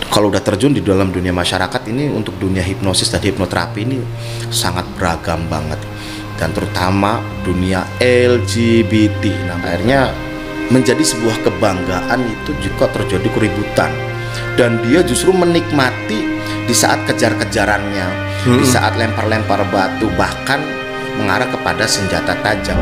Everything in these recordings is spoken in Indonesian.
kalau udah terjun di dalam dunia masyarakat ini, untuk dunia hipnosis dan hipnoterapi ini sangat beragam banget, dan terutama dunia LGBT. Nah, akhirnya menjadi sebuah kebanggaan itu jika terjadi keributan, dan dia justru menikmati di saat kejar-kejarannya, di saat lempar-lempar batu, bahkan mengarah kepada senjata tajam.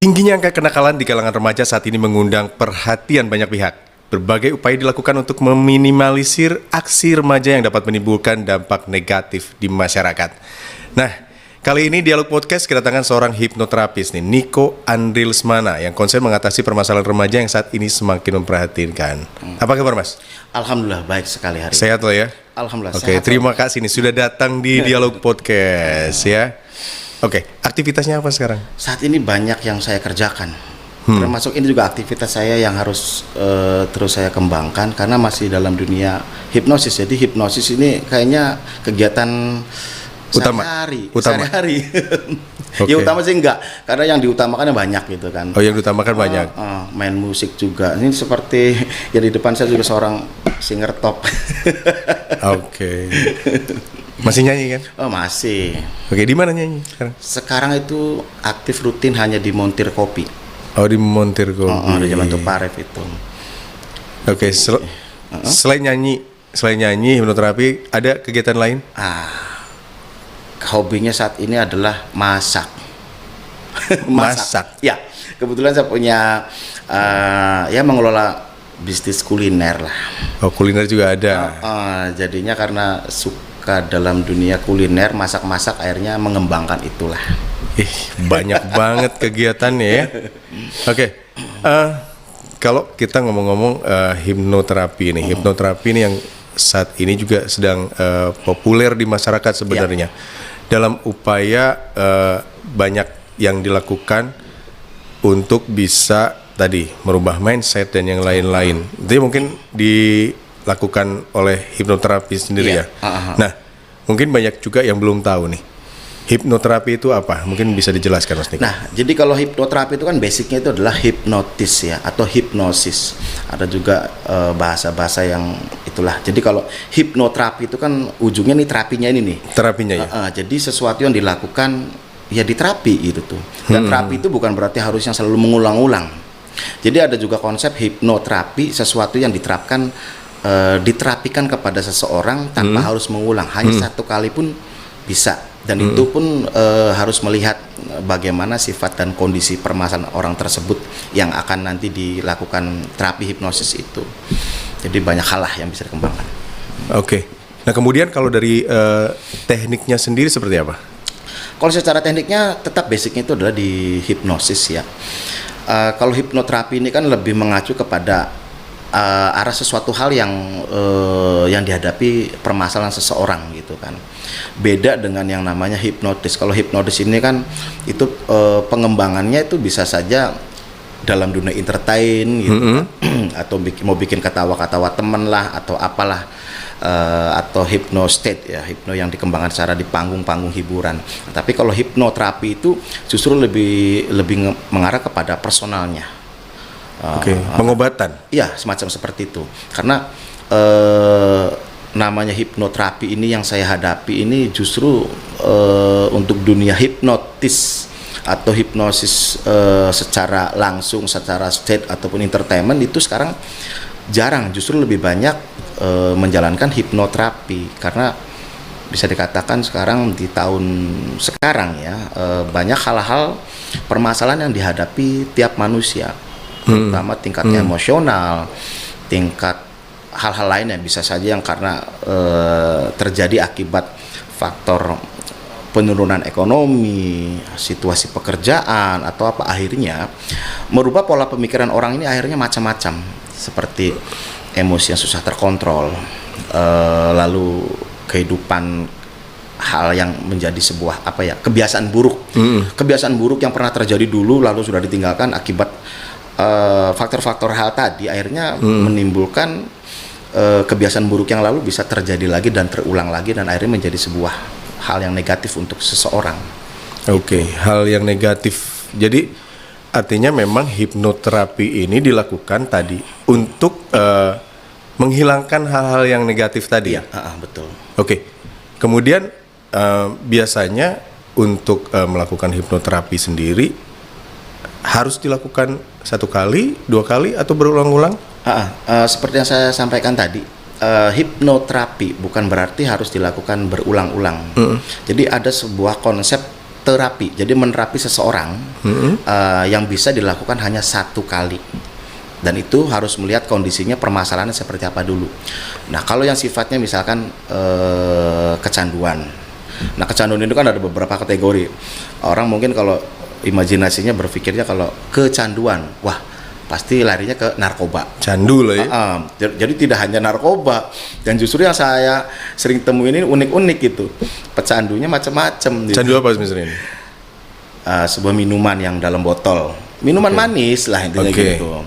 Tingginya angka kenakalan di kalangan remaja saat ini mengundang perhatian banyak pihak. Berbagai upaya dilakukan untuk meminimalisir aksi remaja yang dapat menimbulkan dampak negatif di masyarakat. Nah, kali ini Dialog Podcast kedatangan seorang hipnoterapis nih, Niko Andri Lesmana, yang konsen mengatasi permasalahan remaja yang saat ini semakin memprihatinkan. Apa kabar, Mas? Alhamdulillah baik sekali hari ini. Sehat lo ya? Alhamdulillah. Oke, sehat. terima kasih nih sudah datang di Dialog Podcast ya. Oke, aktivitasnya apa sekarang? Saat ini banyak yang saya kerjakan, termasuk ini juga aktivitas saya yang harus terus saya kembangkan karena masih dalam dunia hipnosis. Jadi hipnosis ini kayaknya kegiatan sehari-hari. Okay. Ya utama sih enggak, karena yang diutamakan banyak gitu kan. Oh, yang diutamakan banyak. Main musik juga. Ini seperti yang di depan saya juga seorang singer top. Oke. Masih nyanyi kan? Oh masih. Oke, di mana nyanyi sekarang? Sekarang itu aktif rutin hanya di Montir Kopi. Oh, di Montir Kopi. Di Jalan Tuparef itu. Oke, selain nyanyi hipnoterapi, ada kegiatan lain? Hobinya saat ini adalah masak. Masak. Ya, kebetulan saya punya mengelola bisnis kuliner lah. Oh, kuliner juga ada. Jadinya karena suka dalam dunia kuliner, masak-masak, akhirnya mengembangkan itulah. Banyak banget kegiatannya ya. Oke, kalau kita ngomong-ngomong hipnoterapi ini yang saat ini juga sedang populer di masyarakat sebenarnya. Dalam upaya banyak yang dilakukan untuk bisa tadi merubah mindset dan yang lain-lain. Itu mungkin dilakukan oleh hipnoterapi sendiri ya. Nah, mungkin banyak juga yang belum tahu nih. Hipnoterapi itu apa? Mungkin bisa dijelaskan, Mas Niko. Nah, jadi kalau hipnoterapi itu kan basicnya itu adalah hipnotis ya, atau hipnosis. Ada juga bahasa-bahasa yang itulah. Jadi kalau hipnoterapi itu kan ujungnya nih terapinya ini nih. Terapinya ya. Jadi sesuatu yang dilakukan ya diterapi gitu tuh. Dan terapi itu bukan berarti harus yang selalu mengulang-ulang. Jadi ada juga konsep hipnoterapi, sesuatu yang diterapikan kepada seseorang tanpa harus mengulang, hanya satu kali pun bisa. Dan itu pun harus melihat bagaimana sifat dan kondisi permasalahan orang tersebut yang akan nanti dilakukan terapi hipnosis itu. Jadi banyak hal lah yang bisa dikembangkan. Oke. Nah, kemudian kalau dari tekniknya sendiri seperti apa? Kalau secara tekniknya tetap basicnya itu adalah di hipnosis ya. Kalau hipnoterapi ini kan lebih mengacu kepada arah sesuatu hal yang dihadapi permasalahan seseorang gitu kan. Beda dengan yang namanya hipnotis. Kalau hipnotis ini kan itu pengembangannya itu bisa saja dalam dunia entertain gitu kan. Atau mau bikin ketawa-ketawa temen lah atau apalah, atau hypnostate ya, hipno yang dikembangkan secara di panggung-panggung hiburan. Tapi kalau hipnoterapi itu justru lebih mengarah kepada personalnya. Pengobatan. Iya, semacam seperti itu. Karena namanya hipnoterapi ini yang saya hadapi ini justru untuk dunia hipnotis atau hipnosis secara langsung, secara state ataupun entertainment itu sekarang jarang, justru lebih banyak menjalankan hipnoterapi. Karena bisa dikatakan sekarang di tahun sekarang ya, banyak hal-hal permasalahan yang dihadapi tiap manusia, terutama tingkatnya emosional, tingkat hal-hal lain yang bisa saja yang karena terjadi akibat faktor penurunan ekonomi, situasi pekerjaan atau apa, akhirnya merubah pola pemikiran orang ini akhirnya macam-macam, seperti emosi yang susah terkontrol, lalu kehidupan hal yang menjadi sebuah kebiasaan buruk yang pernah terjadi dulu lalu sudah ditinggalkan akibat faktor-faktor hal tadi, akhirnya menimbulkan kebiasaan buruk yang lalu bisa terjadi lagi dan terulang lagi, dan akhirnya menjadi sebuah hal yang negatif untuk seseorang. Oke, hal yang negatif Jadi artinya memang hipnoterapi ini dilakukan tadi untuk menghilangkan hal-hal yang negatif tadi. Iya, betul. Oke. Kemudian biasanya untuk melakukan hipnoterapi sendiri harus dilakukan 1 kali, 2 kali atau berulang-ulang? Seperti yang saya sampaikan tadi, hipnoterapi bukan berarti harus dilakukan berulang-ulang. Jadi ada sebuah konsep terapi. Jadi menerapi seseorang yang bisa dilakukan hanya 1 kali. Dan itu harus melihat kondisinya, permasalahannya seperti apa dulu. Nah, kalau yang sifatnya misalkan kecanduan. Nah, kecanduan itu kan ada beberapa kategori. Orang mungkin kalau imajinasinya berpikirnya kalau kecanduan, wah pasti larinya ke narkoba. Candu lah ya. Jadi tidak hanya narkoba. Dan justru yang saya sering temuin ini unik-unik gitu. Pecandunya macam-macam. Gitu. Candu apa misalnya ini? Sebuah minuman yang dalam botol. Minuman manis lah intinya gitu.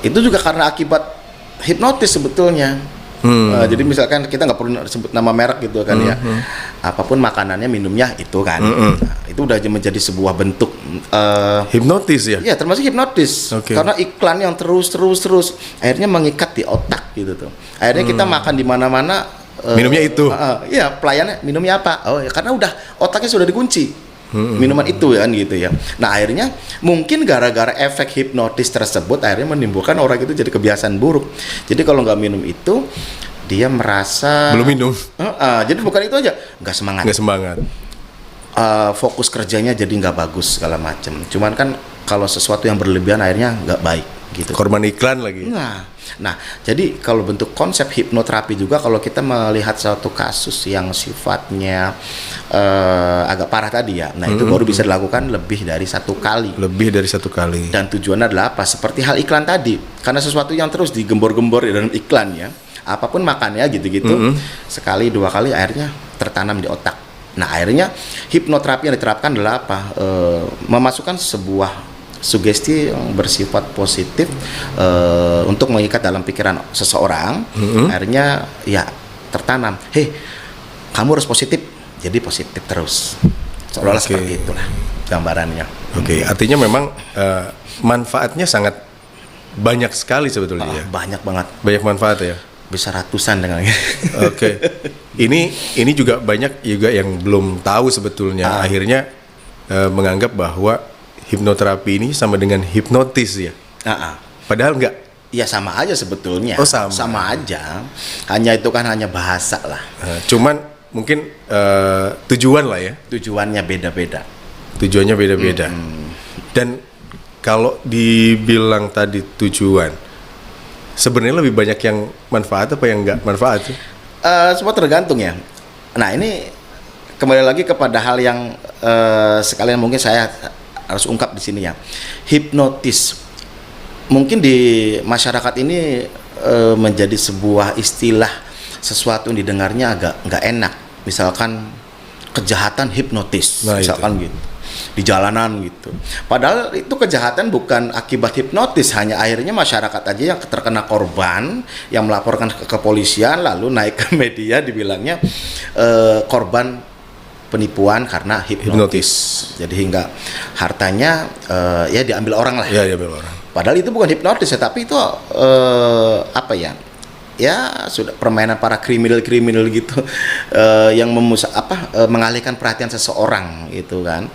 Itu juga karena akibat hipnotis sebetulnya. Jadi misalkan kita nggak perlu sebut nama merek gitu kan ya, apapun makanannya minumnya itu kan, itu udah menjadi sebuah bentuk hipnotis ya? Iya, termasuk hipnotis. Karena iklan yang terus akhirnya mengikat di otak gitu tuh. Akhirnya kita makan di mana-mana minumnya itu. Iya, pelayannya minumnya apa? Oh ya, karena udah otaknya sudah dikunci. Minuman itu kan gitu ya. Nah, akhirnya mungkin gara-gara efek hipnotis tersebut akhirnya menimbulkan orang itu jadi kebiasaan buruk. Jadi kalau nggak minum itu dia merasa belum minum. Jadi bukan itu aja, nggak semangat. Fokus kerjanya jadi nggak bagus segala macam. Cuman kan kalau sesuatu yang berlebihan akhirnya nggak baik gitu. Korban iklan lagi. Nah, jadi kalau bentuk konsep hipnoterapi juga kalau kita melihat suatu kasus yang sifatnya agak parah tadi ya, nah itu baru bisa dilakukan lebih dari 1 kali. Lebih dari 1 kali. Dan tujuannya adalah apa? Seperti hal iklan tadi, karena sesuatu yang terus digembor-gembor di dalam iklan ya, apapun makannya gitu-gitu, sekali 2 kali akhirnya tertanam di otak. Nah, akhirnya hipnoterapi yang diterapkan adalah apa? Memasukkan sebuah sugesti yang bersifat positif untuk mengikat dalam pikiran seseorang. Akhirnya ya tertanam, kamu harus positif, jadi positif terus, seolah-olah seperti itulah gambarannya. Artinya memang manfaatnya sangat banyak sekali sebetulnya ya? Banyak banget, banyak manfaat ya, bisa ratusan dengan ini juga banyak juga yang belum tahu sebetulnya. Akhirnya menganggap bahwa hipnoterapi ini sama dengan hipnotis ya. Padahal enggak. Ya sama aja sebetulnya. Sama aja. Hanya itu kan hanya bahasa lah. Cuman mungkin tujuan lah ya. Tujuannya beda-beda. Dan kalau dibilang tadi tujuan, sebenarnya lebih banyak yang manfaat apa yang enggak manfaat sih? Semua tergantung ya. Nah, ini kembali lagi kepada hal yang sekalian mungkin saya harus ungkap di sini ya. Hipnotis mungkin di masyarakat ini menjadi sebuah istilah, sesuatu yang didengarnya agak nggak enak. Misalkan kejahatan hipnotis, misalkan gitu di jalanan gitu. Padahal itu kejahatan bukan akibat hipnotis, hanya akhirnya masyarakat aja yang terkena korban, yang melaporkan ke kepolisian lalu naik ke media dibilangnya korban penipuan karena hipnotis. Jadi hingga hartanya ya diambil orang lah. Ya, diambil orang. Padahal itu bukan hipnotis ya, tapi itu apa ya? Ya sudah permainan para kriminal gitu yang mengalihkan perhatian seseorang gitu kan.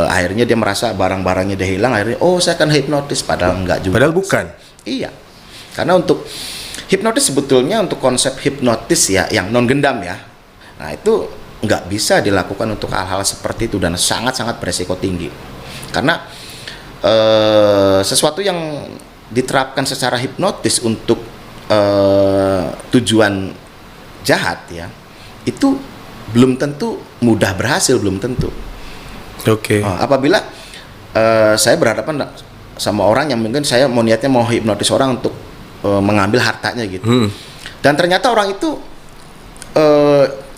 Akhirnya dia merasa barang-barangnya dia hilang, akhirnya saya akan hipnotis, padahal enggak juga. Padahal bukan. Iya. Karena untuk hipnotis sebetulnya untuk konsep hipnotis ya yang non gendam ya. Nah, itu nggak bisa dilakukan untuk hal-hal seperti itu dan sangat-sangat beresiko tinggi. Karena sesuatu yang diterapkan secara hipnotis untuk tujuan jahat ya, itu belum tentu mudah berhasil, belum tentu. Apabila saya berhadapan sama orang yang mungkin saya niatnya mau hipnotis orang untuk mengambil hartanya gitu. Dan ternyata orang itu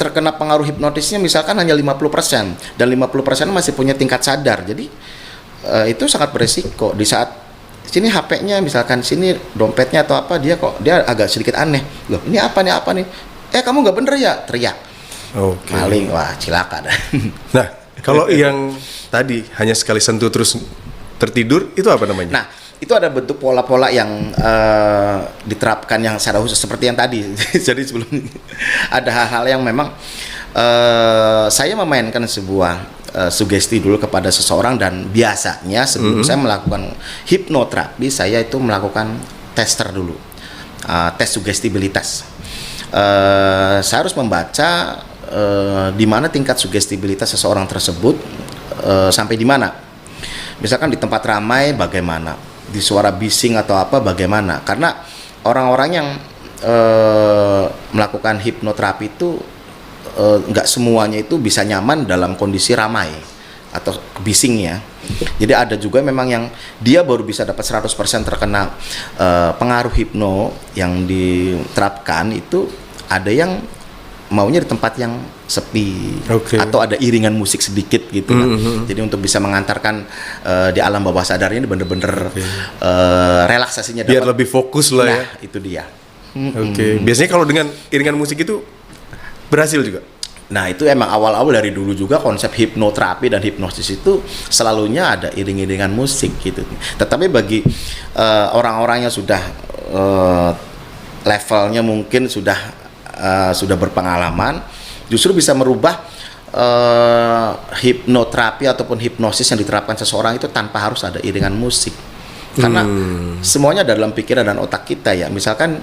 terkena pengaruh hipnotisnya misalkan hanya 50% dan 50% masih punya tingkat sadar. Jadi itu sangat beresiko. Di saat sini HP-nya misalkan sini dompetnya atau apa, dia agak sedikit aneh. Loh, ini apa nih? Kamu nggak bener ya? Teriak. Maling, wah cilaka dah. Nah, Kalau yang tadi hanya sekali sentuh terus tertidur itu apa namanya? Nah, itu ada bentuk pola-pola yang diterapkan yang secara khusus seperti yang tadi. Jadi sebelum ada hal-hal yang memang saya memainkan sebuah sugesti dulu kepada seseorang, dan biasanya sebelum saya melakukan hipnoterapi, saya itu melakukan tester dulu, tes sugestibilitas. Saya harus membaca di mana tingkat sugestibilitas seseorang tersebut, sampai di mana. Misalkan di tempat ramai bagaimana, di suara bising atau apa bagaimana. Karena orang-orang yang melakukan hipnoterapi itu nggak semuanya itu bisa nyaman dalam kondisi ramai atau bisingnya. Jadi ada juga memang yang dia baru bisa dapat 100% terkena pengaruh hipno yang diterapkan, itu ada yang maunya di tempat yang sepi, atau ada iringan musik sedikit gitu kan. Jadi untuk bisa mengantarkan di alam bawah sadarnya ini bener-bener relaksasinya biar dapat, lebih fokus lah. nah, Ya. itu dia. Biasanya kalau dengan iringan musik itu berhasil juga. Nah, itu emang awal-awal dari dulu juga konsep hipnoterapi dan hipnosis itu selalunya ada iring-iringan musik gitu. Tetapi bagi orang-orang yang sudah levelnya mungkin sudah berpengalaman, justru bisa merubah hipnoterapi ataupun hipnosis yang diterapkan seseorang itu tanpa harus ada iringan musik. Karena semuanya ada dalam pikiran dan otak kita ya. Misalkan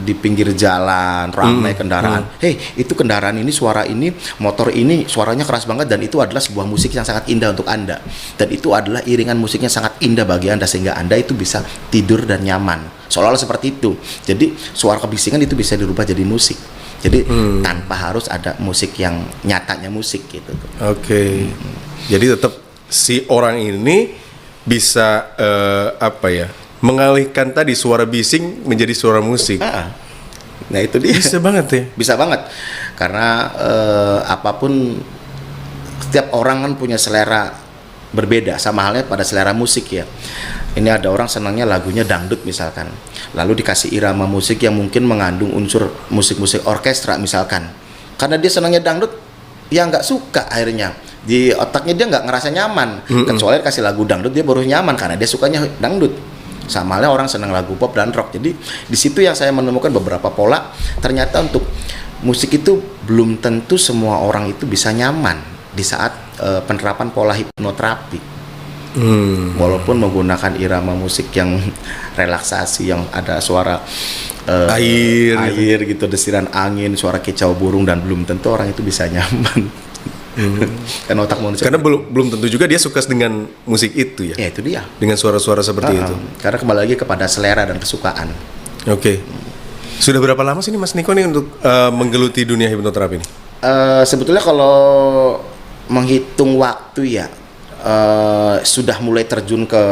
di pinggir jalan ramai kendaraan, hey, itu kendaraan ini, suara ini, motor ini suaranya keras banget, dan itu adalah sebuah musik yang sangat indah untuk Anda, dan itu adalah iringan musiknya sangat indah bagi Anda, sehingga Anda itu bisa tidur dan nyaman, seolah-olah seperti itu. Jadi suara kebisingan itu bisa dirubah jadi musik. Jadi tanpa harus ada musik yang nyatanya musik gitu. Jadi tetap si orang ini bisa mengalihkan tadi suara bising menjadi suara musik. Nah itu dia. Bisa banget ya. Bisa banget. Karena apapun, setiap orang kan punya selera berbeda, sama halnya pada selera musik ya. Ini ada orang senangnya lagunya dangdut misalkan, lalu dikasih irama musik yang mungkin mengandung unsur musik-musik orkestra misalkan. Karena dia senangnya dangdut, ya nggak suka akhirnya. Di otaknya dia nggak ngerasa nyaman. Kecuali kasih lagu dangdut dia baru nyaman karena dia sukanya dangdut. Sama halnya orang senang lagu pop dan rock. Jadi di situ yang saya menemukan beberapa pola. Ternyata untuk musik itu belum tentu semua orang itu bisa nyaman di saat penerapan pola hipnoterapi. Walaupun menggunakan irama musik yang relaksasi, yang ada suara air gitu, desiran angin, suara kicau burung, dan belum tentu orang itu bisa nyaman. Karena otak manusia, karena belum tentu juga dia suka dengan musik itu ya. Ya itu dia. Dengan suara-suara seperti itu. Karena kembali lagi kepada selera dan kesukaan. Sudah berapa lama sih nih Mas Niko nih untuk menggeluti dunia hipnoterapi ini? Sebetulnya kalau menghitung waktu ya, sudah mulai terjun ke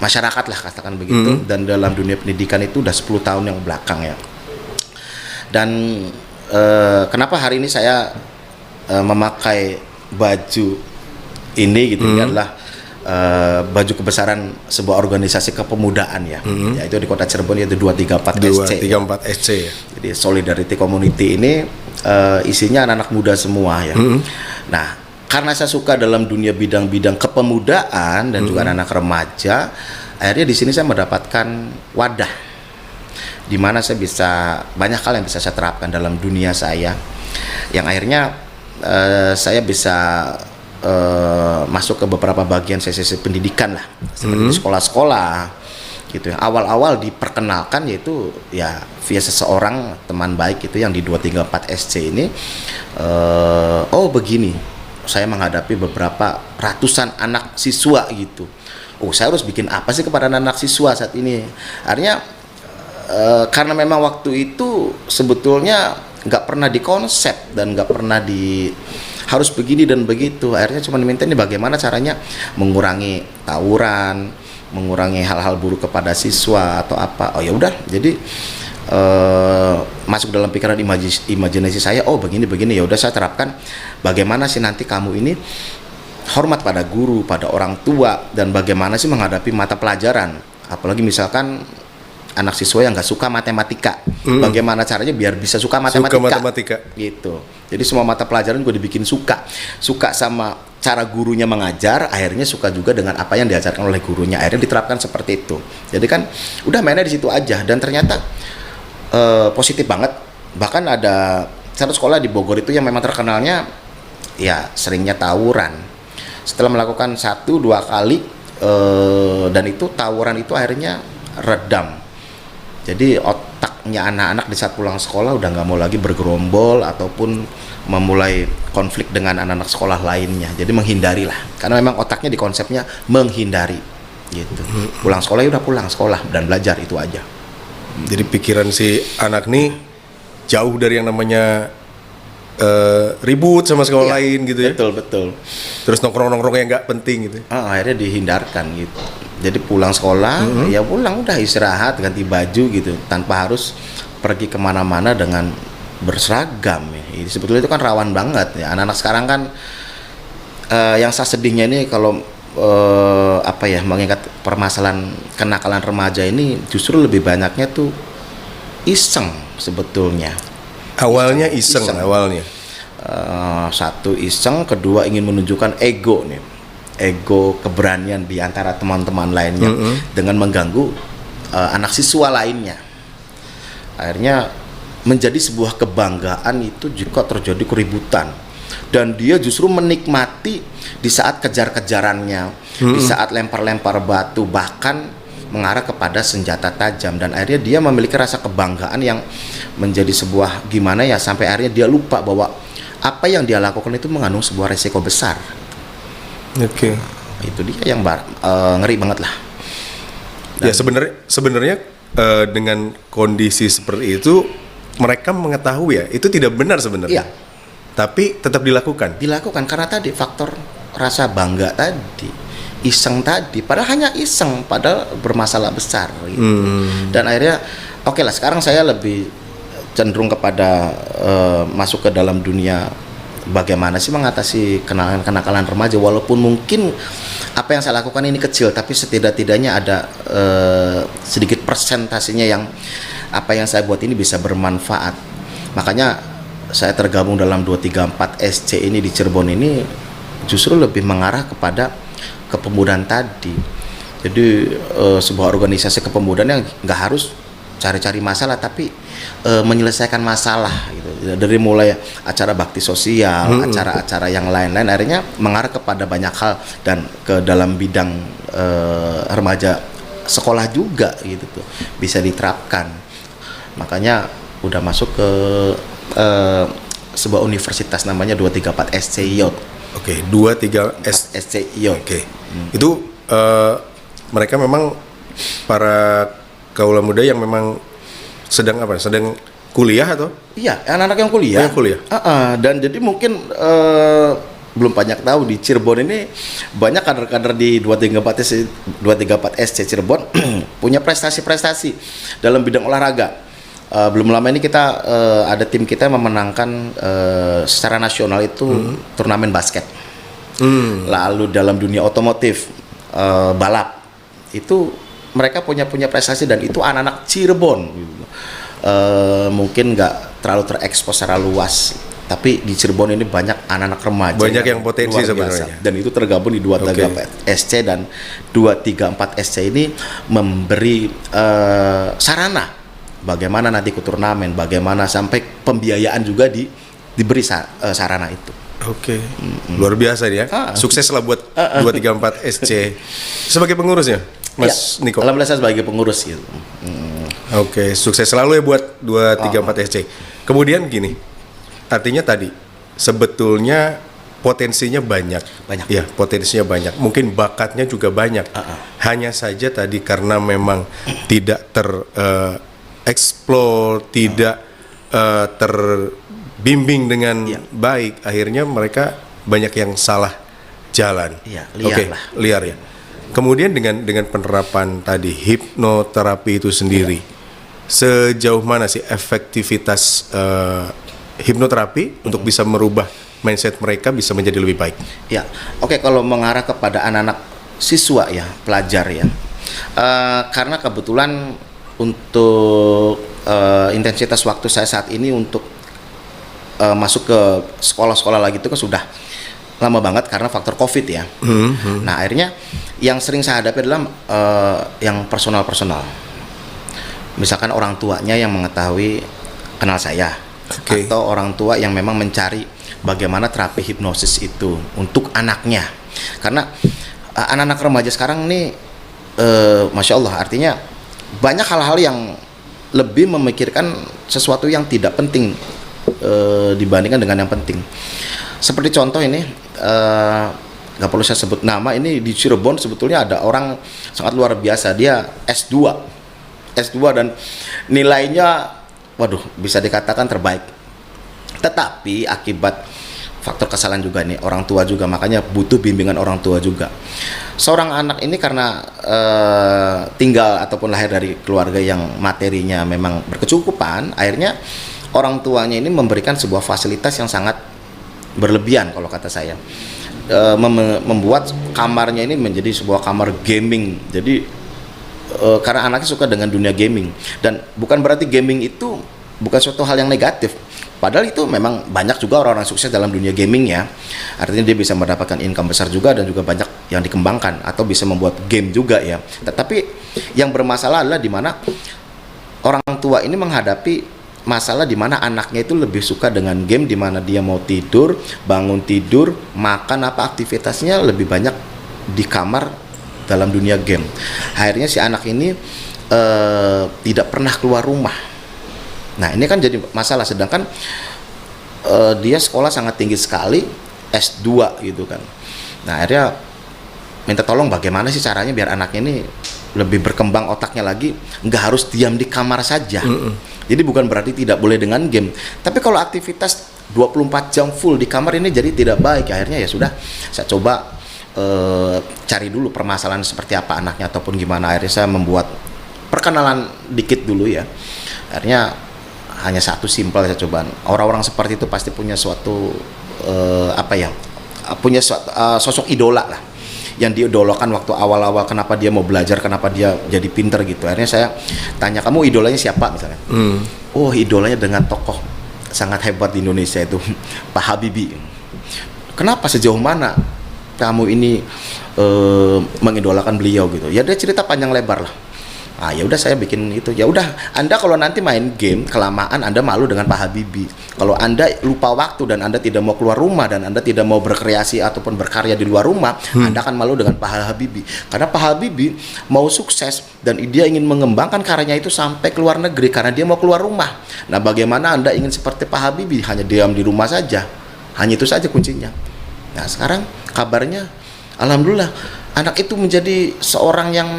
masyarakat lah katakan begitu, dan dalam dunia pendidikan itu udah 10 tahun yang belakang ya. Dan kenapa hari ini saya memakai baju ini gitu, ini adalah baju kebesaran sebuah organisasi kepemudaan ya, yaitu di Kota Cirebon, yaitu 234 SC ya. Jadi Solidarity Community ini isinya anak-anak muda semua ya. Nah, karena saya suka dalam dunia bidang-bidang kepemudaan dan juga anak remaja, akhirnya di sini saya mendapatkan wadah di mana saya bisa banyak hal yang bisa saya terapkan dalam dunia saya, yang akhirnya saya bisa masuk ke beberapa bagian sesi pendidikan lah, seperti di sekolah-sekolah gitu ya. Awal-awal diperkenalkan yaitu ya via seseorang teman baik itu yang di 234 SC ini. Oh begini, saya menghadapi beberapa ratusan anak siswa gitu. Oh, saya harus bikin apa sih kepada anak siswa saat ini? Akhirnya karena memang waktu itu sebetulnya nggak pernah dikonsep dan nggak pernah harus begini dan begitu. Akhirnya cuma diminta ini bagaimana caranya mengurangi tawuran, mengurangi hal-hal buruk kepada siswa atau apa. Oh ya udah, jadi masuk dalam pikiran imajinasi saya, oh begini ya udah saya terapkan. Bagaimana sih nanti kamu ini hormat pada guru, pada orang tua, dan bagaimana sih menghadapi mata pelajaran, apalagi misalkan anak siswa yang nggak suka matematika, bagaimana caranya biar bisa suka matematika, suka matematika gitu. Jadi semua mata pelajaran gue dibikin suka sama cara gurunya mengajar, akhirnya suka juga dengan apa yang diajarkan oleh gurunya, akhirnya diterapkan seperti itu. Jadi kan udah mainnya di situ aja, dan ternyata positif banget. Bahkan ada satu sekolah di Bogor itu yang memang terkenalnya ya seringnya tawuran. Setelah melakukan 1-2 kali dan itu tawuran itu akhirnya redam. Jadi otaknya anak-anak di saat pulang sekolah udah nggak mau lagi bergerombol ataupun memulai konflik dengan anak-anak sekolah lainnya. Jadi menghindari lah, karena memang otaknya di konsepnya menghindari gitu. Pulang sekolah ya udah pulang sekolah dan belajar, itu aja. Jadi pikiran si anak nih jauh dari yang namanya ribut sama sekolah lain gitu ya. Betul. Terus nongkrong-nongkrong yang nggak penting gitu. Akhirnya dihindarkan gitu. Jadi pulang sekolah, ya pulang udah istirahat, ganti baju gitu, tanpa harus pergi kemana-mana dengan berseragam ya. Sebetulnya itu kan rawan banget ya. Anak-anak sekarang kan yang saya sedihnya ini kalau mengingat permasalahan kenakalan remaja ini, justru lebih banyaknya tuh iseng sebetulnya. Awalnya iseng. Awalnya. Satu iseng, kedua ingin menunjukkan ego nih, ego keberanian di antara teman-teman lainnya dengan mengganggu anak siswa lainnya. Akhirnya menjadi sebuah kebanggaan itu jika terjadi keributan, dan dia justru menikmati di saat kejar-kejarannya, di saat lempar-lempar batu, bahkan mengarah kepada senjata tajam, dan akhirnya dia memiliki rasa kebanggaan yang menjadi sebuah gimana ya, sampai akhirnya dia lupa bahwa apa yang dia lakukan itu mengandung sebuah resiko besar. Oke. Itu dia yang ngeri banget lah. Ya sebenarnya dengan kondisi seperti itu mereka mengetahui ya itu tidak benar sebenarnya. Iya. Tapi tetap dilakukan. Dilakukan karena tadi faktor rasa bangga tadi, iseng tadi, padahal hanya iseng, padahal bermasalah besar gitu. Dan akhirnya oke lah, sekarang saya lebih cenderung kepada masuk ke dalam dunia bagaimana sih mengatasi kenakalan remaja, walaupun mungkin apa yang saya lakukan ini kecil, tapi setidak-tidaknya ada sedikit persentasinya yang apa yang saya buat ini bisa bermanfaat. Makanya saya tergabung dalam 234 SC ini di Cirebon ini justru lebih mengarah kepada kepemudaan tadi. Jadi sebuah organisasi kepemudaan yang nggak harus cari-cari masalah, tapi menyelesaikan masalah gitu. Dari mulai acara bakti sosial, acara-acara yang lain-lain, akhirnya mengarah kepada banyak hal dan ke dalam bidang remaja sekolah juga gitu tuh bisa diterapkan. Makanya udah masuk ke sebuah universitas namanya 234 SCI. Oke, 23 SCI. Oke. Itu mereka memang para kaula muda yang memang sedang kuliah atau? Iya, anak-anak yang kuliah. Yang kuliah. Dan jadi mungkin belum banyak tahu di Cirebon ini banyak kader-kader di 234 SC Cirebon punya prestasi-prestasi dalam bidang olahraga. Belum lama ini kita ada tim kita yang memenangkan secara nasional itu turnamen basket. Lalu dalam dunia otomotif, balap itu mereka punya prestasi, dan itu anak-anak Cirebon. Mungkin nggak terlalu terekspos secara luas, tapi di Cirebon ini banyak anak-anak remaja banyak yang potensi sebenarnya, dan itu tergabung di 234 SC dan 234 SC ini memberi sarana bagaimana nanti ikut turnamen, bagaimana sampai pembiayaan juga diberi sarana itu. Oke. Luar biasa dia. Sukses lah buat 234 SC. Sebagai pengurusnya, Mas Niko. Alhamdulillah saya sebagai pengurus gitu. Oke, sukses selalu ya buat 234 SC. Kemudian gini, artinya tadi sebetulnya potensinya banyak. Ya, potensinya banyak. Mungkin bakatnya juga banyak. Hanya saja tadi karena memang tidak explore, tidak terbimbing dengan baik, akhirnya mereka banyak yang salah jalan. Liar ya. Kemudian dengan penerapan tadi hipnoterapi itu sendiri, sejauh mana sih efektivitas hipnoterapi untuk bisa merubah mindset mereka bisa menjadi lebih baik? Ya, kalau mengarah kepada anak-anak siswa ya, pelajar ya, karena kebetulan untuk intensitas waktu saya saat ini untuk masuk ke sekolah-sekolah lagi itu kan sudah lama banget karena faktor COVID ya. Nah akhirnya yang sering saya hadapi adalah yang personal. Misalkan orang tuanya yang mengetahui kenal saya, atau orang tua yang memang mencari bagaimana terapi hipnosis itu untuk anaknya. Karena anak-anak remaja sekarang nih, masya Allah, artinya banyak hal-hal yang lebih memikirkan sesuatu yang tidak penting dibandingkan dengan yang penting. Seperti contoh ini, nggak perlu saya sebut nama, ini di Cirebon sebetulnya ada orang sangat luar biasa, dia S2 dan nilainya waduh bisa dikatakan terbaik. Tetapi akibat faktor kesalahan juga nih orang tua juga, makanya butuh bimbingan orang tua juga. Seorang anak ini karena tinggal ataupun lahir dari keluarga yang materinya memang berkecukupan, akhirnya orang tuanya ini memberikan sebuah fasilitas yang sangat berlebihan kalau kata saya. Membuat kamarnya ini menjadi sebuah kamar gaming. Jadi karena anaknya suka dengan dunia gaming, dan bukan berarti gaming itu bukan suatu hal yang negatif. Padahal itu memang banyak juga orang-orang sukses dalam dunia gaming ya. Artinya dia bisa mendapatkan income besar juga dan juga banyak yang dikembangkan atau bisa membuat game juga ya. Tetapi yang bermasalah adalah di mana orang tua ini menghadapi masalah di mana anaknya itu lebih suka dengan game, di mana dia mau tidur, bangun tidur, makan apa aktivitasnya lebih banyak di kamar dalam dunia game. Akhirnya si anak ini tidak pernah keluar rumah. Nah ini kan jadi masalah, sedangkan dia sekolah sangat tinggi sekali, S2 gitu kan. Nah akhirnya minta tolong bagaimana sih caranya biar anaknya ini lebih berkembang otaknya lagi, nggak harus diam di kamar saja. Jadi bukan berarti tidak boleh dengan game, tapi kalau aktivitas 24 jam full di kamar ini jadi tidak baik. Akhirnya ya sudah, saya coba cari dulu permasalahan seperti apa anaknya ataupun gimana. Akhirnya saya membuat perkenalan dikit dulu ya. Akhirnya hanya satu simpel saya coba. Orang-orang seperti itu pasti punya suatu punya suatu, sosok idola lah yang diidolakan waktu awal-awal. Kenapa dia mau belajar, kenapa dia jadi pinter gitu. Akhirnya saya tanya, kamu idolanya siapa misalnya? Oh idolanya dengan tokoh sangat hebat di Indonesia itu Pak Habibie. Kenapa, sejauh mana kamu ini mengidolakan beliau gitu? Ya dia cerita panjang lebar lah. Ah ya udah saya bikin itu. Ya udah, Anda kalau nanti main game kelamaan Anda malu dengan Pak Habibie. Kalau Anda lupa waktu dan Anda tidak mau keluar rumah dan Anda tidak mau berkreasi ataupun berkarya di luar rumah, Anda akan malu dengan Pak Habibie. Karena Pak Habibie mau sukses dan dia ingin mengembangkan karyanya itu sampai ke luar negeri karena dia mau keluar rumah. Nah, bagaimana Anda ingin seperti Pak Habibie hanya diam di rumah saja? Hanya itu saja kuncinya. Nah, sekarang kabarnya alhamdulillah anak itu menjadi seorang yang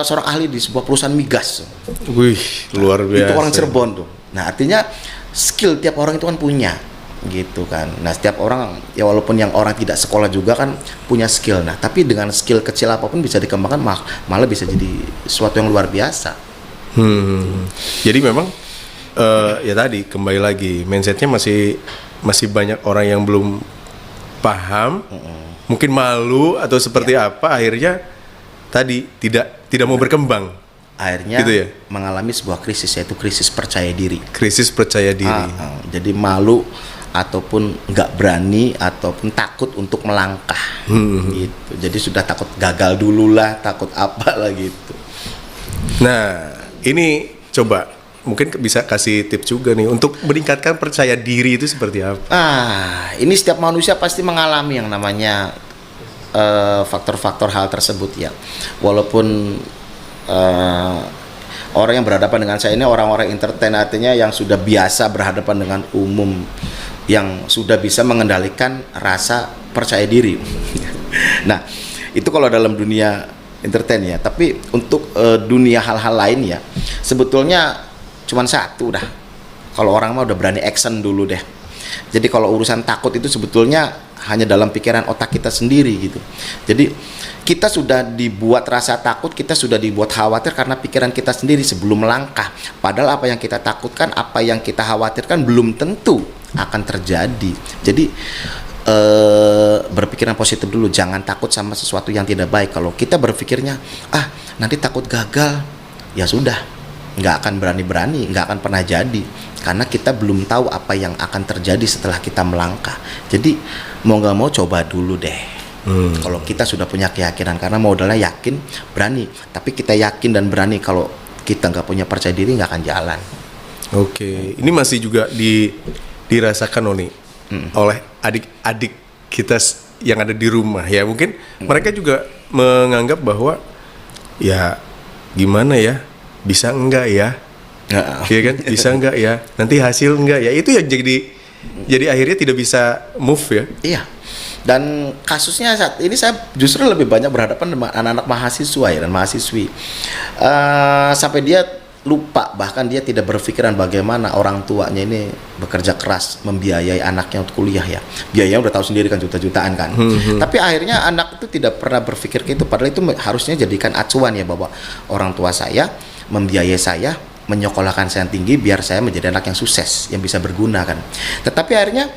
seorang ahli di sebuah perusahaan migas. Wih, luar biasa. Itu orang Cirebon tuh. Nah, artinya skill tiap orang itu kan punya, gitu kan. Nah, setiap orang ya walaupun yang orang tidak sekolah juga kan punya skill. Nah, tapi dengan skill kecil apapun bisa dikembangkan, malah bisa jadi sesuatu yang luar biasa. Jadi memang ya tadi kembali lagi mindsetnya masih banyak orang yang belum paham. Mungkin malu atau seperti apa, akhirnya tadi tidak mau berkembang. Akhirnya gitu ya? Mengalami sebuah krisis, yaitu krisis percaya diri. Krisis percaya diri. Jadi malu ataupun nggak berani ataupun takut untuk melangkah. Gitu. Jadi sudah takut gagal dulu lah, takut apa lah gitu. Nah, ini coba mungkin bisa kasih tips juga nih untuk meningkatkan percaya diri itu seperti apa? Ini setiap manusia pasti mengalami yang namanya faktor-faktor hal tersebut ya. Walaupun orang yang berhadapan dengan saya ini orang-orang entertain, artinya yang sudah biasa berhadapan dengan umum, yang sudah bisa mengendalikan rasa percaya diri. Nah, itu kalau dalam dunia entertain ya. Tapi untuk dunia hal-hal lain ya, sebetulnya cuman satu dah. Kalau orang mah udah berani action dulu deh. Jadi kalau urusan takut itu sebetulnya hanya dalam pikiran otak kita sendiri gitu. Jadi kita sudah dibuat rasa takut, kita sudah dibuat khawatir karena pikiran kita sendiri sebelum melangkah. Padahal apa yang kita takutkan, apa yang kita khawatirkan belum tentu akan terjadi. Jadi berpikiran positif dulu, jangan takut sama sesuatu yang tidak baik. Kalau kita berpikirnya nanti takut gagal, ya sudah, nggak akan berani-berani, nggak akan pernah jadi, karena kita belum tahu apa yang akan terjadi setelah kita melangkah. Jadi mau nggak mau coba dulu deh. Kalau kita sudah punya keyakinan, karena modalnya yakin, berani. Tapi kita yakin dan berani, kalau kita nggak punya percaya diri nggak akan jalan. Oke, ini masih juga dirasakan Oni oleh adik-adik kita yang ada di rumah ya. Mungkin mereka juga menganggap bahwa ya gimana ya, bisa enggak ya, iya kan, bisa enggak ya, nanti hasil enggak ya, itu yang jadi akhirnya tidak bisa move ya. Iya. Dan kasusnya saat ini saya justru lebih banyak berhadapan dengan anak-anak mahasiswa ya dan mahasiswi. Sampai dia lupa, bahkan dia tidak berpikiran bagaimana orang tuanya ini bekerja keras membiayai anaknya untuk kuliah ya. Biayanya udah tahu sendiri kan, juta-jutaan kan. Tapi akhirnya anak itu tidak pernah berpikir gitu, padahal itu harusnya jadikan acuan ya, bahwa orang tua saya membiayai saya, menyekolahkan saya yang tinggi biar saya menjadi anak yang sukses, yang bisa berguna kan. Tetapi akhirnya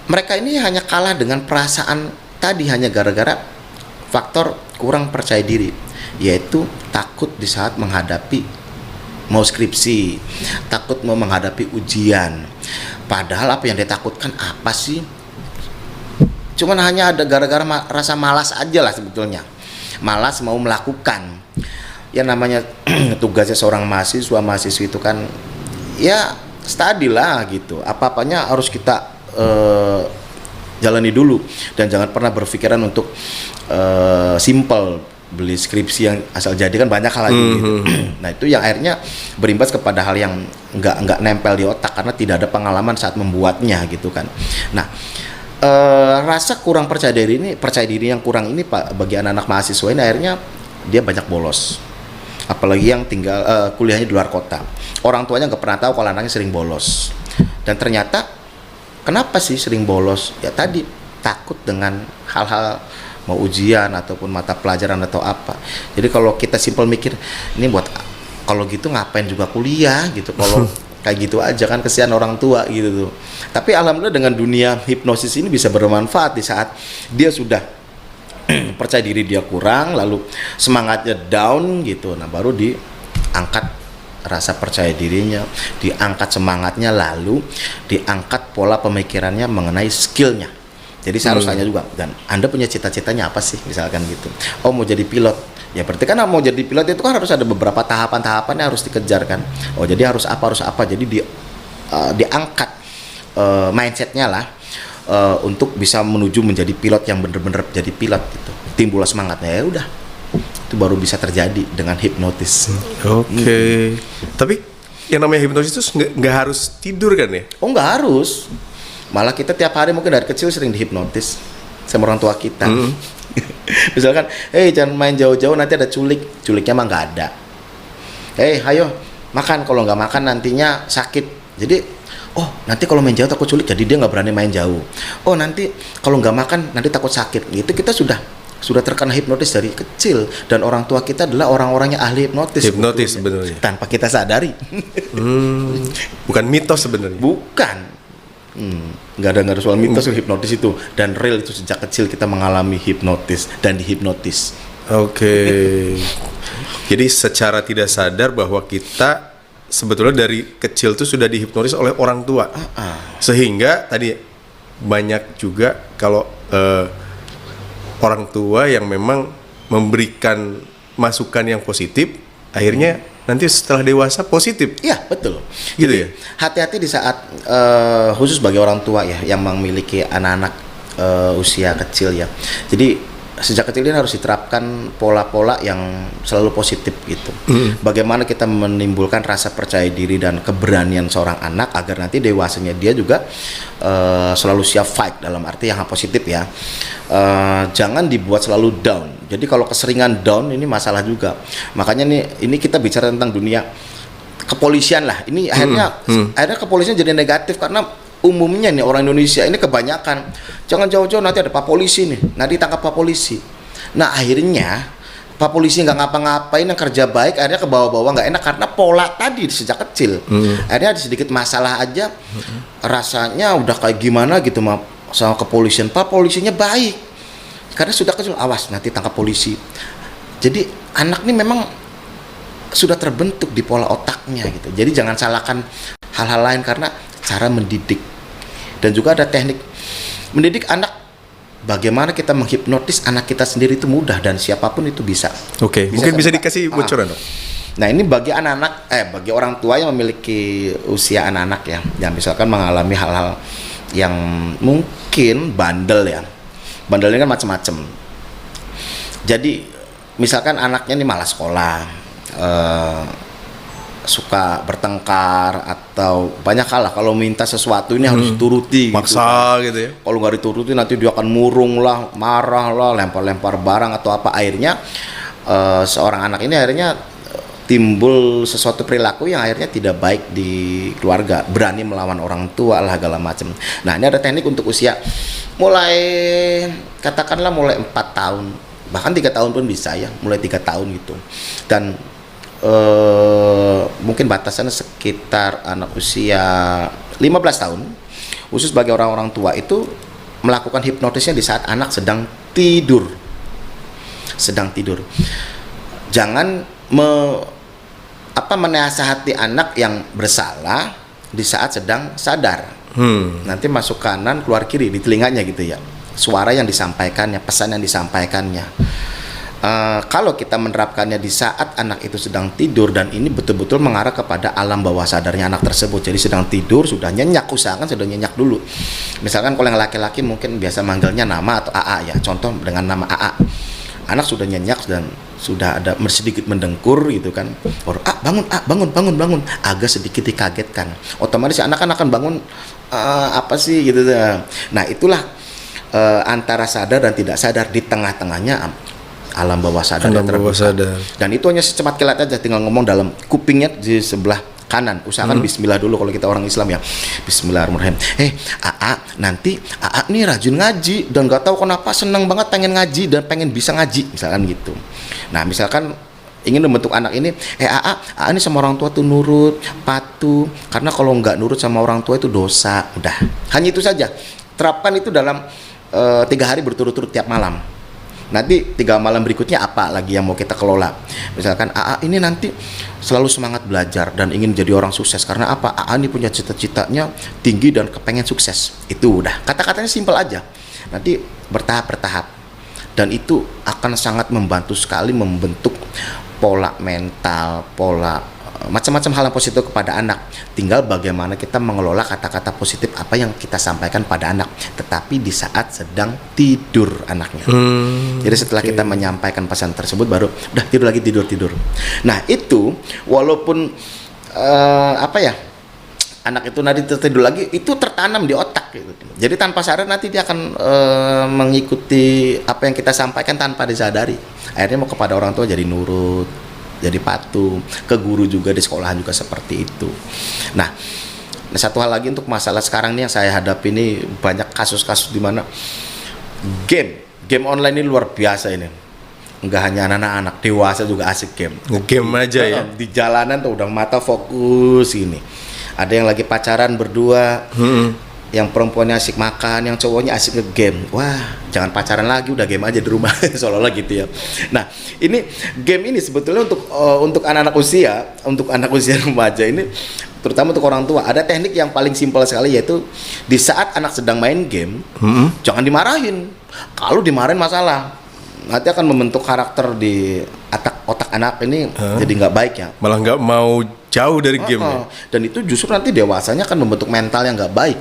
mereka ini hanya kalah dengan perasaan tadi, hanya gara-gara faktor kurang percaya diri, yaitu takut di saat menghadapi mau skripsi, takut mau menghadapi ujian. Padahal apa yang dia takutkan apa sih? Cuman hanya ada gara-gara rasa malas aja lah sebetulnya. Malas mau melakukan. Ya namanya tugasnya seorang mahasiswi itu kan ya study lah gitu. Apa-apanya harus kita jalani dulu, dan jangan pernah berpikiran untuk simple beli skripsi yang asal jadi, kan banyak hal lagi gitu. Nah itu yang akhirnya berimbas kepada hal yang nggak nempel di otak karena tidak ada pengalaman saat membuatnya gitu kan. Nah rasa kurang percaya diri yang kurang ini Pak, bagi anak-anak mahasiswa ini akhirnya dia banyak bolos, apalagi yang tinggal kuliahnya di luar kota. Orang tuanya nggak pernah tahu kalau anaknya sering bolos, dan ternyata kenapa sih sering bolos? Ya tadi takut dengan hal-hal mau ujian ataupun mata pelajaran atau apa. Jadi kalau kita simpel mikir, ini buat kalau gitu ngapain juga kuliah gitu, kalau kayak gitu aja kan, kesian orang tua gitu tuh. Tapi alhamdulillah dengan dunia hipnosis ini bisa bermanfaat di saat dia sudah percaya diri dia kurang, lalu semangatnya down gitu. Nah baru diangkat rasa percaya dirinya, diangkat semangatnya, lalu diangkat pola pemikirannya mengenai skillnya. Jadi saya harus tanya juga, dan Anda punya cita-citanya apa sih, misalkan gitu. Oh mau jadi pilot, ya berarti kan mau jadi pilot itu kan harus ada beberapa tahapan-tahapan yang harus dikejar kan. Oh jadi harus apa, jadi diangkat mindsetnya lah, untuk bisa menuju menjadi pilot yang benar-benar jadi pilot gitu. Timbullah semangatnya, ya udah, itu baru bisa terjadi dengan hipnotis. Oke. Tapi yang namanya hipnosis itu nggak harus tidur kan ya? Oh nggak harus. Malah kita tiap hari mungkin dari kecil sering dihipnotis sama orang tua kita. Misalkan, jangan main jauh-jauh nanti ada culiknya mah nggak ada. Ayo makan, kalau nggak makan nantinya sakit. Jadi, nanti kalau main jauh takut culik, jadi dia nggak berani main jauh. Nanti kalau nggak makan nanti takut sakit. Gitu kita sudah terkena hipnotis dari kecil, dan orang tua kita adalah orang-orang yang ahli hipnotis sebenarnya tanpa kita sadari. Bukan mitos sebenarnya. Bukan. Nggak ada soal mitos hipnotis itu, dan real itu sejak kecil kita mengalami hipnotis dan dihipnotis. Oke. Jadi secara tidak sadar bahwa kita sebetulnya dari kecil tuh sudah dihipnotis oleh orang tua. Sehingga tadi banyak juga kalau orang tua yang memang memberikan masukan yang positif, akhirnya nanti setelah dewasa positif. Iya, betul. Gitu ya. Hati-hati di saat khusus bagi orang tua ya yang memiliki anak-anak usia kecil ya. Jadi sejak kecil ini harus diterapkan pola-pola yang selalu positif gitu. Bagaimana kita menimbulkan rasa percaya diri dan keberanian seorang anak agar nanti dewasanya dia juga selalu siap fight, dalam arti yang positif ya. Jangan dibuat selalu down. Jadi kalau keseringan down ini masalah juga. Makanya ini kita bicara tentang dunia kepolisian lah. Ini akhirnya kepolisian jadi negatif karena umumnya nih orang Indonesia ini kebanyakan jangan jauh-jauh nanti ada Pak Polisi nih, nanti tangkap Pak Polisi. Nah akhirnya Pak Polisi nggak ngapa-ngapain, yang kerja baik akhirnya ke bawah-bawah nggak enak karena pola tadi sejak kecil. Akhirnya ada sedikit masalah aja, rasanya udah kayak gimana gitu sama kepolisian. Pak polisinya baik karena sudah kecil, awas nanti tangkap polisi. Jadi anak ini memang sudah terbentuk di pola otaknya gitu. Jadi jangan salahkan hal-hal lain karena cara mendidik. Dan juga ada teknik mendidik anak, bagaimana kita menghipnotis anak kita sendiri itu mudah dan siapapun itu bisa. Oke, mungkin bisa dikasih bocoran dong. Nah ini bagi anak-anak, bagi orang tua yang memiliki usia anak-anak ya, yang misalkan mengalami hal-hal yang mungkin bandel ya. Bandel ini kan macam-macam. Jadi misalkan anaknya ini malas sekolah, suka bertengkar atau banyak hal lah. Kalau minta sesuatu ini harus dituruti Maksa gitu. gitu ya. Kalau nggak dituruti nanti dia akan murung lah, marah lah, lempar-lempar barang atau apa. Akhirnya seorang anak ini akhirnya timbul sesuatu perilaku yang akhirnya tidak baik di keluarga, berani melawan orang tua lah segala macam. Nah ini ada teknik untuk usia mulai katakanlah mulai 4 tahun, bahkan 3 tahun pun bisa ya, mulai 3 tahun gitu. Dan mungkin batasannya sekitar anak usia 15 tahun, khusus bagi orang-orang tua itu melakukan hipnotisnya di saat anak sedang tidur. Jangan menasihati anak yang bersalah di saat sedang sadar. Nanti masuk kanan keluar kiri di telinganya gitu ya, suara yang disampaikannya, pesan yang disampaikannya. Kalau kita menerapkannya di saat anak itu sedang tidur dan ini betul-betul mengarah kepada alam bawah sadarnya anak tersebut. Jadi sedang tidur, sudah nyenyak, usahakan sudah nyenyak dulu. Misalkan kalau yang laki-laki mungkin biasa manggilnya nama atau AA ya, contoh dengan nama AA. Anak sudah nyenyak dan sudah ada sedikit mendengkur gitu kan, baru bangun, agak sedikit dikagetkan, otomatis anak akan bangun, apa sih gitu. Nah itulah antara sadar dan tidak sadar, di tengah-tengahnya alam bawah sadar. Dan itu hanya secepat kilat aja, tinggal ngomong dalam kupingnya di sebelah kanan. Usahakan bismillah dulu kalau kita orang Islam ya. Bismillahirrahmanirrahim. AA, nanti AA nih rajin ngaji dan gak tahu kenapa seneng banget pengen ngaji dan pengen bisa ngaji, misalkan gitu. Nah, misalkan ingin membentuk anak ini, AA ini sama orang tua tuh nurut, patuh, karena kalau nggak nurut sama orang tua itu dosa. Udah, hanya itu saja. Terapkan itu dalam 3 hari berturut-turut tiap malam. Nanti 3 malam berikutnya apa lagi yang mau kita kelola. Misalkan AA ini nanti selalu semangat belajar dan ingin jadi orang sukses. Karena apa? AA ini punya cita-citanya tinggi dan kepengen sukses. Itu udah, kata-katanya simpel aja. Nanti bertahap-bertahap. Dan itu akan sangat membantu sekali membentuk pola mental, pola macam-macam hal yang positif kepada anak. Tinggal bagaimana kita mengelola kata-kata positif apa yang kita sampaikan pada anak, tetapi di saat sedang tidur anaknya. Jadi setelah kita menyampaikan pesan tersebut baru udah tidur lagi, tidur. Nah itu walaupun anak itu nanti tertidur lagi, itu tertanam di otak gitu. Jadi tanpa sadar nanti dia akan mengikuti apa yang kita sampaikan tanpa disadari. Akhirnya mau kepada orang tua jadi nurut, jadi patuh, ke guru juga di sekolahan juga seperti itu. Nah, satu hal lagi untuk masalah sekarang nih yang saya hadapi ini, banyak kasus-kasus di mana game online ini luar biasa ini. Enggak hanya anak-anak, dewasa juga asik game. Nge-game aja ya. Di jalanan tuh udah mata fokus ini. Ada yang lagi pacaran berdua. Yang perempuannya asik makan, yang cowoknya asik nge-game. Wah, jangan pacaran lagi, udah game aja di rumah. Seolah-olah gitu ya. Nah, ini game ini sebetulnya untuk anak-anak usia, untuk anak usia remaja ini, terutama untuk orang tua, ada teknik yang paling simpel sekali, yaitu di saat anak sedang main game, jangan dimarahin. Kalau dimarahin masalah, nanti akan membentuk karakter di otak anak ini jadi nggak baik ya. Malah nggak mau jauh dari game. Dan itu justru nanti dewasanya akan membentuk mental yang nggak baik.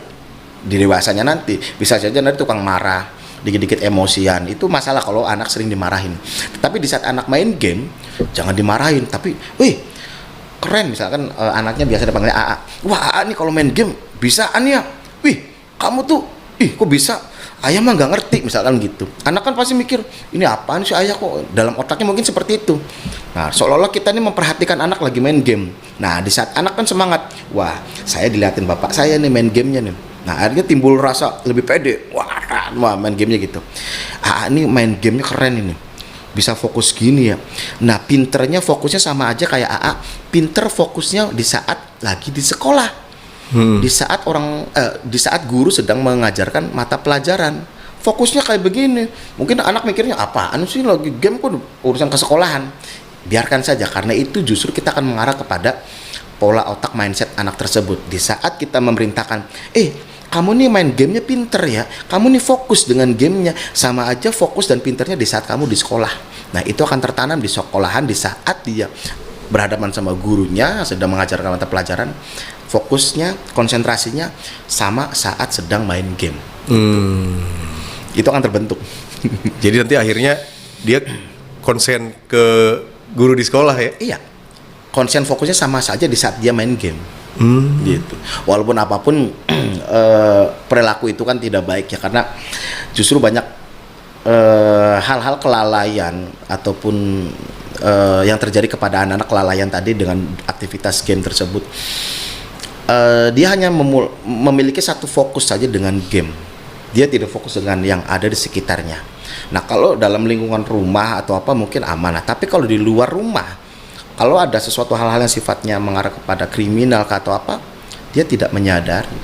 Di dewasanya nanti bisa saja nanti tukang marah, dikit-dikit emosian. Itu masalah kalau anak sering dimarahin. Tapi di saat anak main game jangan dimarahin, tapi wih keren, misalkan anaknya biasa dipanggil AA. Wah, AA nih kalau main game bisaan ya. Wih, kamu tuh kok bisa? Ayah mah nggak ngerti, misalkan gitu. Anak kan pasti mikir, ini apaan sih ayah kok? Dalam otaknya mungkin seperti itu. Nah, seolah-olah kita ini memperhatikan anak lagi main game. Nah, di saat anak kan semangat, wah, saya dilihatin bapak saya nih main gamenya nih. Nah, akhirnya timbul rasa lebih pede. Wah, main gamenya gitu. Ini main gamenya keren ini. Bisa fokus gini ya. Nah, pinternya fokusnya sama aja kayak AA. Pinter fokusnya di saat lagi di sekolah. Di saat guru sedang mengajarkan mata pelajaran. Fokusnya kayak begini. Mungkin anak mikirnya apaan sih lagi game, kok urusan ke sekolahan. biarkan saja, karena itu justru kita akan mengarah kepada pola otak mindset anak tersebut. Di saat kita memerintahkan, kamu nih main gamenya pinter ya, kamu nih fokus dengan gamenya, sama aja fokus dan pinternya di saat kamu di sekolah. Nah itu akan tertanam di sekolahan di saat dia berhadapan sama gurunya sedang mengajarkan mata pelajaran, fokusnya, konsentrasinya sama saat sedang main game. Itu akan terbentuk. Jadi nanti akhirnya dia konsen ke guru di sekolah ya? Iya, konsen fokusnya sama saja di saat dia main game. Gitu. Walaupun apapun perilaku itu kan tidak baik ya, karena justru banyak hal-hal kelalaian ataupun yang terjadi kepada anak-anak kelalaian tadi dengan aktivitas game tersebut. Dia hanya memiliki satu fokus saja dengan game. Dia tidak fokus dengan yang ada di sekitarnya. Nah, kalau dalam lingkungan rumah atau apa mungkin aman. Tapi kalau di luar rumah, kalau ada sesuatu hal-hal yang sifatnya mengarah kepada kriminal atau apa, dia tidak menyadari.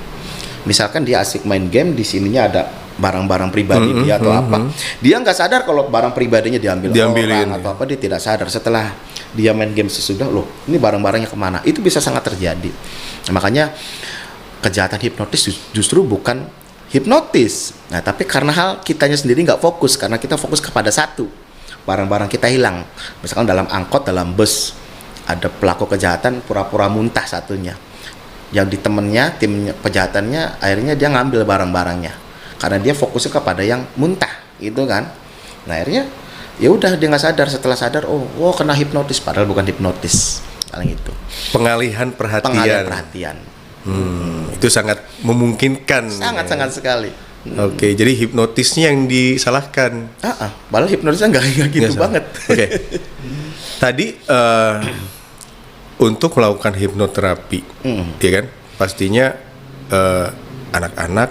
Misalkan dia asik main game, di sininya ada barang-barang pribadi dia atau apa, dia nggak sadar kalau barang pribadinya diambilin orang atau apa, dia tidak sadar. Setelah dia main game sesudah, loh ini barang-barangnya kemana? Itu bisa sangat terjadi. Nah, makanya kejahatan hipnotis justru bukan hipnotis. Nah, tapi karena hal kitanya sendiri nggak fokus, karena kita fokus kepada satu, barang-barang kita hilang. Misalkan dalam angkot, dalam bus, ada pelaku kejahatan pura-pura muntah satunya. Yang di temennya, tim kejahatannya, akhirnya dia ngambil barang-barangnya. Karena dia fokusnya kepada yang muntah, gitu kan. Nah, akhirnya ya udah dia nggak sadar. Setelah sadar, oh kena hipnotis, padahal bukan hipnotis. Paling itu. Pengalihan perhatian. Itu sangat memungkinkan. Sangat sekali. Oke, jadi hipnotisnya yang disalahkan. Padahal hipnotisnya nggak gitu banget. Oke. Tadi untuk melakukan hipnoterapi, ya kan? Pastinya anak-anak,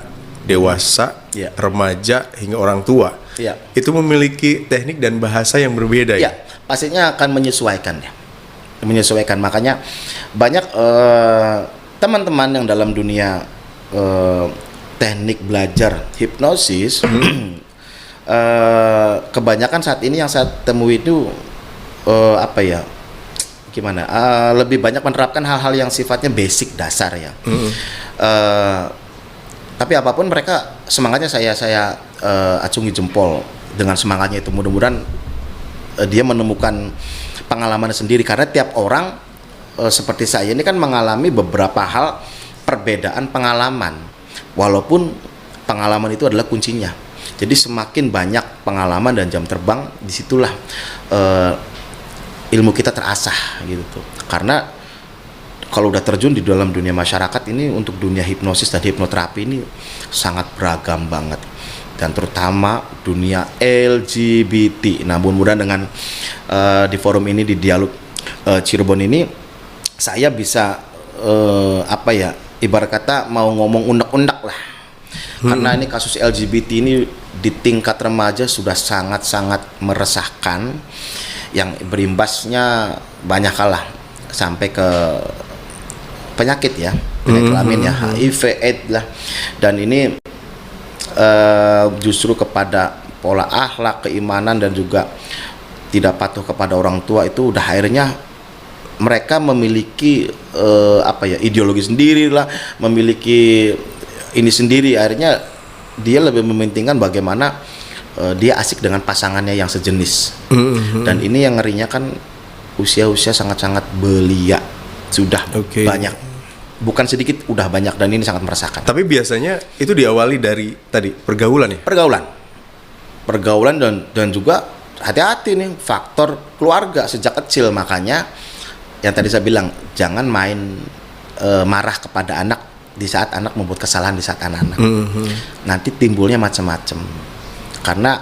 dewasa, remaja hingga orang tua, itu memiliki teknik dan bahasa yang berbeda. Ya, pastinya akan menyesuaikan ya. Menyesuaikan. Makanya banyak teman-teman yang dalam dunia teknik belajar hipnosis, kebanyakan saat ini yang saya temui itu lebih banyak menerapkan hal-hal yang sifatnya basic, dasar ya. Tapi apapun mereka semangatnya saya acungi jempol dengan semangatnya itu. Mudah-mudahan dia menemukan pengalaman sendiri, karena tiap orang seperti saya ini kan mengalami beberapa hal perbedaan pengalaman, walaupun pengalaman itu adalah kuncinya. Jadi semakin banyak pengalaman dan jam terbang, disitulah ilmu kita terasah gitu. Karena kalau udah terjun di dalam dunia masyarakat ini, untuk dunia hipnosis dan hipnoterapi ini sangat beragam banget, dan terutama dunia LGBT. Nah, mudah-mudahan dengan di forum ini, di Dialog Cirebon ini, saya bisa ibarat kata mau ngomong undak-undak lah. Karena ini kasus LGBT ini di tingkat remaja sudah sangat-sangat meresahkan, yang berimbasnya banyak kalah sampai ke penyakit ya, penyakit kelamin ya, HIV, AIDS lah. Dan ini justru kepada pola akhlak, keimanan, dan juga tidak patuh kepada orang tua, itu udah akhirnya mereka memiliki ideologi sendiri lah, memiliki ini sendiri. Akhirnya dia lebih mementingkan bagaimana dia asik dengan pasangannya yang sejenis. Dan ini yang ngerinya kan usia-usia sangat-sangat belia, sudah banyak, bukan sedikit, udah banyak, dan ini sangat meresahkan. Tapi biasanya itu diawali dari tadi pergaulan ya? Pergaulan dan juga hati-hati nih faktor keluarga sejak kecil. Makanya yang tadi saya bilang, jangan main marah kepada anak di saat anak membuat kesalahan, di saat anak-anak. Nanti timbulnya macam-macam. Karena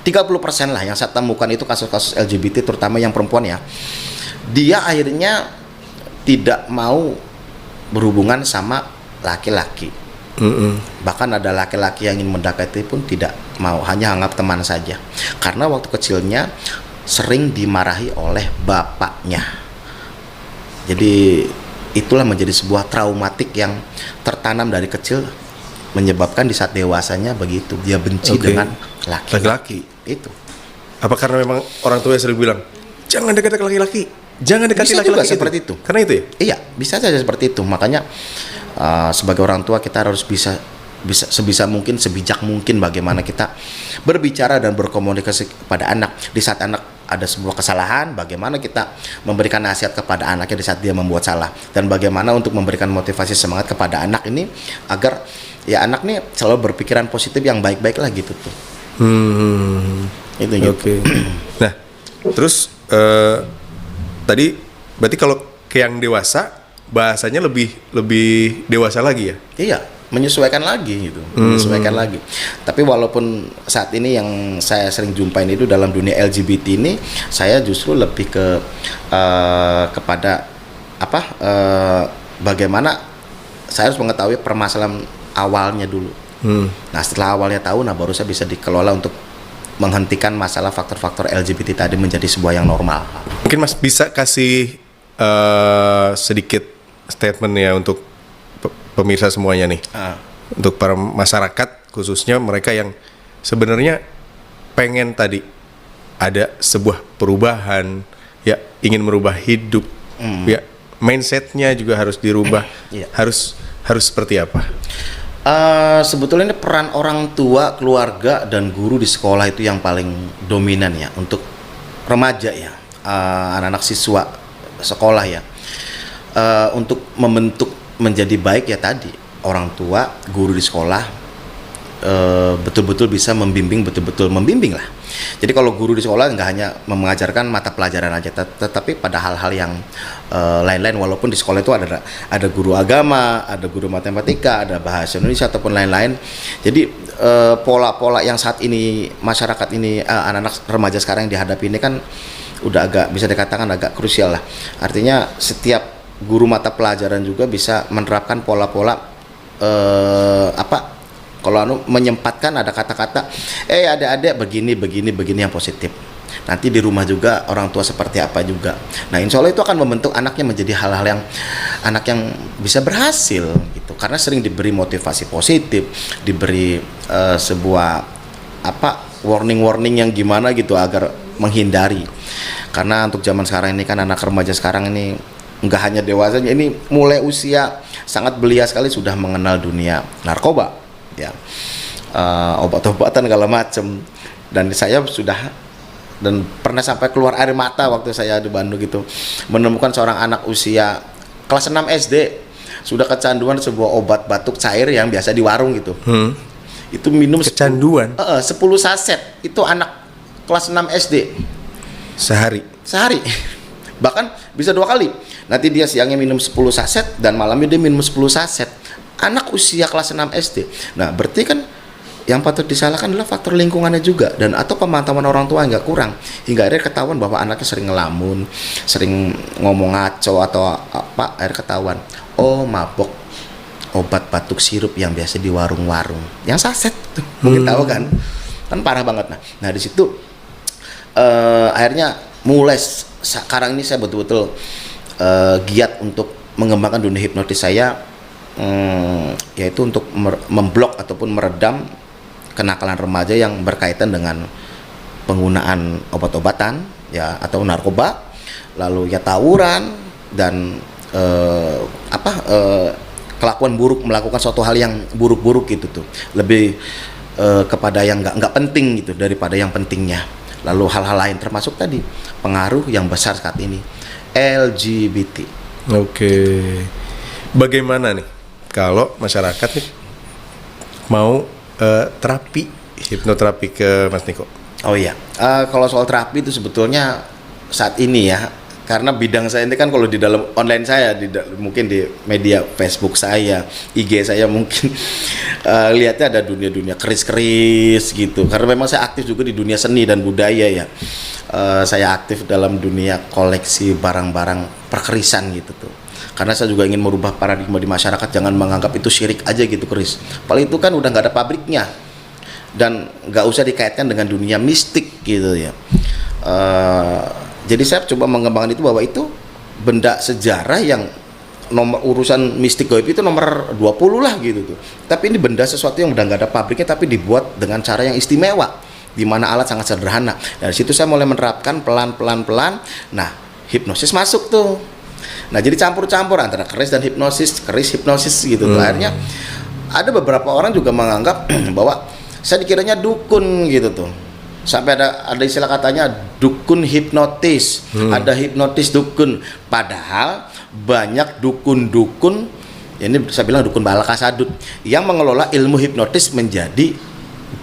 30% lah yang saya temukan itu kasus-kasus LGBT, terutama yang perempuan ya, dia akhirnya tidak mau berhubungan sama laki-laki. Bahkan ada laki-laki yang ingin mendekati pun tidak mau, hanya anggap teman saja. Karena waktu kecilnya sering dimarahi oleh bapaknya. Jadi itulah menjadi sebuah traumatik yang tertanam dari kecil, menyebabkan di saat dewasanya begitu, dia benci dengan laki-laki. Itu. Apa karena memang orang tua sering bilang, jangan dekat laki-laki, jangan dekati Bisa juga laki-laki seperti itu. Karena itu ya. Iya, bisa saja seperti itu. Makanya sebagai orang tua kita harus bisa sebisa mungkin, sebijak mungkin bagaimana kita berbicara dan berkomunikasi kepada anak. Di saat anak ada sebuah kesalahan, bagaimana kita memberikan nasihat kepada anaknya di saat dia membuat salah, dan bagaimana untuk memberikan motivasi semangat kepada anak ini agar ya anak nih selalu berpikiran positif yang baik-baik lah gitu tuh. Itu gitu. Oke. Nah, terus tadi berarti kalau ke yang dewasa bahasanya lebih dewasa lagi ya? Iya, menyesuaikan lagi gitu, menyesuaikan lagi. Tapi walaupun saat ini yang saya sering jumpain itu dalam dunia LGBT ini, saya justru lebih ke kepada bagaimana saya harus mengetahui permasalahan awalnya dulu. Nah, setelah awalnya tahu, nah baru saya bisa dikelola untuk menghentikan masalah faktor-faktor LGBT tadi menjadi sebuah yang normal. Mungkin Mas bisa kasih sedikit statement ya untuk pemirsa semuanya nih, untuk para masyarakat khususnya mereka yang sebenarnya pengen tadi ada sebuah perubahan, ya ingin merubah hidup, ya mindsetnya juga harus dirubah. harus seperti apa? Sebetulnya ini peran orang tua, keluarga, dan guru di sekolah itu yang paling dominan ya untuk remaja ya, anak-anak siswa sekolah ya, untuk membentuk menjadi baik ya tadi orang tua, guru di sekolah betul-betul bisa betul-betul membimbing lah. Jadi kalau guru di sekolah nggak hanya mengajarkan mata pelajaran aja, tetapi pada hal-hal yang lain-lain. Walaupun di sekolah itu ada guru agama, ada guru matematika, ada bahasa Indonesia ataupun lain-lain. Jadi pola-pola yang saat ini masyarakat ini, anak-anak remaja sekarang yang dihadapi ini kan udah agak bisa dikatakan agak krusial lah. Artinya setiap guru mata pelajaran juga bisa menerapkan pola-pola kalau menyempatkan ada kata-kata adik-adik begini yang positif. Nanti di rumah juga orang tua seperti apa juga. Nah, insya Allah itu akan membentuk anaknya menjadi hal-hal yang anak yang bisa berhasil gitu. Karena sering diberi motivasi positif, diberi sebuah warning yang gimana gitu agar menghindari. Karena untuk zaman sekarang ini kan anak remaja sekarang ini nggak hanya dewasanya, ini mulai usia sangat belia sekali sudah mengenal dunia narkoba ya, obat-obatan segala macam. Dan saya sudah dan pernah sampai keluar air mata waktu saya di Bandung gitu menemukan seorang anak usia kelas 6 SD sudah kecanduan sebuah obat batuk cair yang biasa di warung gitu. Itu minum kecanduan 10 saset, itu anak kelas 6 SD sehari bahkan bisa 2 kali. Nanti dia siangnya minum 10 saset dan malamnya dia minum 10 saset. Anak usia kelas 6 SD. Nah, berarti kan yang patut disalahkan adalah faktor lingkungannya juga dan atau pemantauan orang tua yang nggak kurang, hingga akhirnya ketahuan bahwa anaknya sering ngelamun, sering ngomong ngaco atau akhirnya ketahuan mabok obat batuk sirup yang biasa di warung-warung yang saset tuh. Mungkin tahu kan parah banget. Nah di situ akhirnya mulai sekarang ini saya betul-betul giat untuk mengembangkan dunia hipnotis saya, yaitu untuk memblok ataupun meredam kenakalan remaja yang berkaitan dengan penggunaan obat-obatan ya atau narkoba, lalu ya tawuran dan kelakuan buruk, melakukan suatu hal yang buruk-buruk gitu tuh, lebih kepada yang nggak penting gitu daripada yang pentingnya. Lalu hal-hal lain termasuk tadi pengaruh yang besar saat ini LGBT. Oke. Bagaimana nih kalau masyarakat nih mau terapi hipnoterapi ke Mas Niko? Oh iya, kalau soal terapi itu sebetulnya saat ini ya, karena bidang saya ini kan kalau di dalam online saya, mungkin di media Facebook saya, IG saya mungkin lihatnya ada dunia-dunia keris-keris gitu. Karena memang saya aktif juga di dunia seni dan budaya ya. Saya aktif dalam dunia koleksi barang-barang perkerisan gitu tuh. Karena saya juga ingin merubah paradigma di masyarakat, jangan menganggap itu syirik aja gitu keris. Paling itu kan udah nggak ada pabriknya dan nggak usah dikaitkan dengan dunia mistik gitu ya. Jadi saya coba mengembangkan itu bahwa itu benda sejarah yang nomor urusan mistik gaib itu nomor 20 lah gitu tuh. Tapi ini benda sesuatu yang udah nggak ada pabriknya tapi dibuat dengan cara yang istimewa. di mana alat sangat sederhana. Dari situ saya mulai menerapkan pelan. Nah, hipnosis masuk tuh. Nah, jadi campur-campur antara keris dan hipnosis gitu tuh. Akhirnya ada beberapa orang juga menganggap bahwa saya dikiranya dukun gitu tuh. Sampai ada istilah katanya dukun hipnotis, ada hipnotis dukun. Padahal banyak dukun-dukun, ini saya bilang dukun bala kasadut, yang mengelola ilmu hipnotis menjadi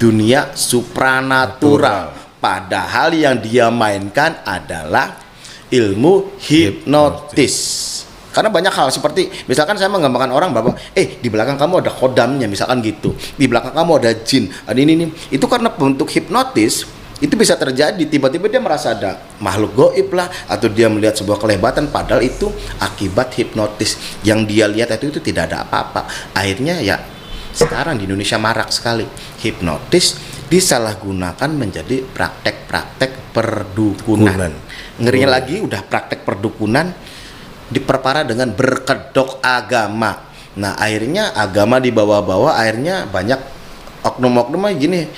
dunia supranatural. Padahal yang dia mainkan adalah ilmu hipnotis. Karena banyak hal seperti misalkan saya menggambarkan orang bahwa di belakang kamu ada khodamnya misalkan gitu. Di belakang kamu ada jin, ada ini. Itu karena bentuk hipnotis itu bisa terjadi, tiba-tiba dia merasa ada makhluk gaib lah, atau dia melihat sebuah kelebatan, padahal itu akibat hipnotis. Yang dia lihat itu tidak ada apa-apa. Akhirnya ya sekarang di Indonesia marak sekali hipnotis disalahgunakan menjadi praktek-praktek perdukunan. Ngerinya lagi udah praktek perdukunan diperparah dengan berkedok agama. Nah, akhirnya agama dibawa-bawa, akhirnya banyak oknum-oknum gini.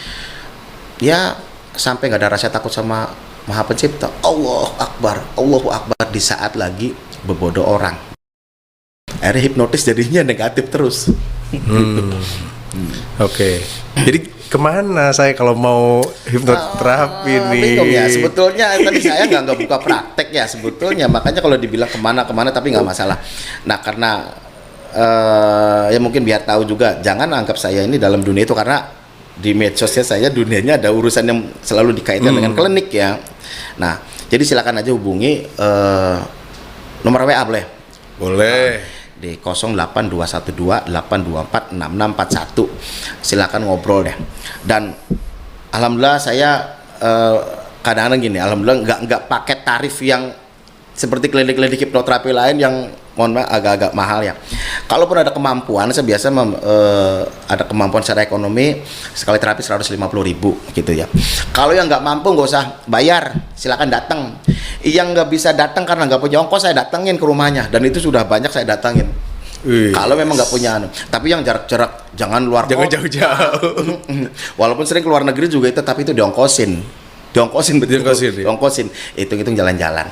Ya, sampai nggak ada rasa takut sama Maha Pencipta. Allahu Akbar di saat lagi bebodoh orang. Akhirnya hipnotis jadinya negatif terus. Oke. Jadi kemana saya kalau mau hipnoterapi nih? Bingung ya. Sebetulnya tadi saya nggak buka praktek ya sebetulnya. Makanya kalau dibilang kemana tapi nggak masalah. Nah, karena ya mungkin biar tahu juga, jangan anggap saya ini dalam dunia itu, karena di medsosnya saya dunianya ada urusan yang selalu dikaitkan dengan klinik ya. Nah, jadi silakan aja hubungi nomor WA boleh? Boleh. Di 08128246641. Silakan ngobrol deh. Dan alhamdulillah saya kadang-kadang gini, alhamdulillah nggak pakai tarif yang seperti klinik-klinik hipnoterapi lain yang mohon maaf agak-agak mahal ya. Kalaupun ada kemampuan, saya biasa ada kemampuan secara ekonomi, sekali terapi 150.000 gitu ya. Kalau yang nggak mampu nggak usah bayar, silakan datang. Yang nggak bisa datang karena nggak punya ongkos, saya datangin ke rumahnya, dan itu sudah banyak saya datangin. Kalau memang nggak punya tapi yang jarak-jarak jangan jangan jauh-jauh. Walaupun sering keluar negeri juga itu, tapi itu diongkosin betul. Diongkosin, hitung-hitung jalan-jalan.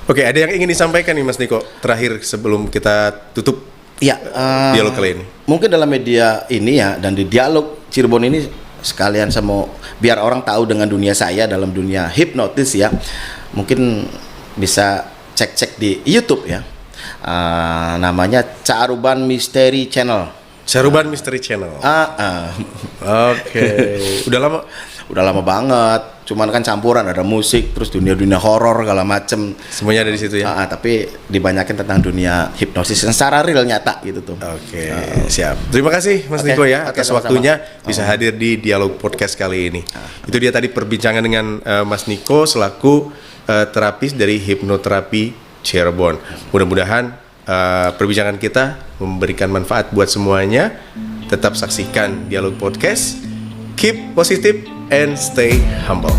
Oke, ada yang ingin disampaikan nih Mas Niko terakhir sebelum kita tutup dialog kali ini? Mungkin dalam media ini ya, dan di dialog Cirebon ini sekalian sama biar orang tahu dengan dunia saya dalam dunia hipnotis ya, mungkin bisa cek di YouTube ya. Namanya Caruban Misteri Channel. Caruban Misteri Channel. Oke. Udah lama banget. Cuman kan campuran, ada musik, terus dunia horor segala macem. Semuanya ada di situ ya. Tapi dibanyakin tentang dunia hipnosis yang secara real nyata gitu tuh. Oke, siap. Terima kasih Mas Niko ya atas waktunya bisa hadir di Dialog Podcast kali ini. Itu dia tadi perbincangan dengan Mas Niko selaku terapis dari Hipnoterapi Cirebon. Mudah-mudahan perbincangan kita memberikan manfaat buat semuanya. Tetap saksikan Dialog Podcast. Keep positive and stay humble.